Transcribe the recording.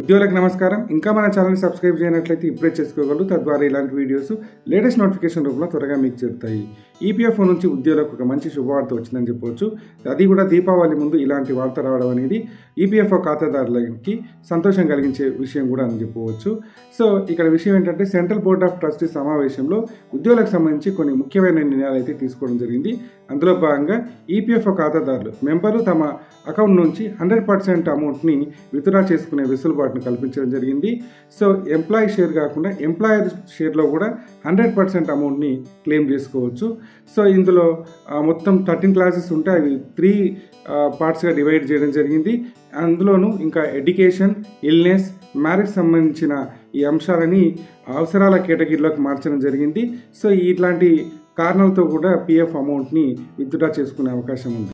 ఉద్యోగులకు నమస్కారం. ఇంకా మన ఛానల్ని సబ్స్క్రైబ్ చేయనట్లయితే ఇప్పుడే చేసుకోగలరు. తద్వారా ఇలాంటి వీడియోస్ లేటెస్ట్ నోటిఫికేషన్ రూపంలో త్వరగా మీకు చేరుతాయి. ఈపీఎఫ్ఓ నుంచి ఉద్యోగులకు ఒక మంచి శుభవార్త వచ్చిందని చెప్పవచ్చు. అది కూడా దీపావళి ముందు ఇలాంటి వార్త రావడం అనేది ఈపీఎఫ్ఓ ఖాతాదారులకి సంతోషం కలిగించే విషయం కూడా అని చెప్పవచ్చు. సో ఇక్కడ విషయం ఏంటంటే సెంట్రల్ బోర్డ్ ఆఫ్ ట్రస్టీ సమావేశంలో ఉద్యోగులకు సంబంధించి కొన్ని ముఖ్యమైన నిర్ణయాలు అయితే తీసుకోవడం జరిగింది. అందులో భాగంగా ఈపీఎఫ్ఓ ఖాతాదారులు మెంబర్లు తమ అకౌంట్ నుంచి 100% అమౌంట్ని విత్డ్రా చేసుకునే వెసులుబాటును కల్పించడం జరిగింది. సో ఎంప్లాయీ షేర్ కాకుండా ఎంప్లాయర్ షేర్లో కూడా 100% అమౌంట్ని క్లెయిమ్ చేసుకోవచ్చు. సో ఇందులో మొత్తం 13 క్లాసెస్ ఉంటే అవి 3 పార్ట్స్గా డివైడ్ చేయడం జరిగింది. అందులోనూ ఇంకా ఎడ్యుకేషన్, ఇల్నెస్, మ్యారేజ్ సంబంధించిన ఈ అంశాలని అవసరాల కేటగిరీలోకి మార్చడం జరిగింది. సో ఇట్లాంటి కారణాలతో కూడా పీఎఫ్ అమౌంట్ని విత్డ్రా చేసుకునే అవకాశం ఉంది.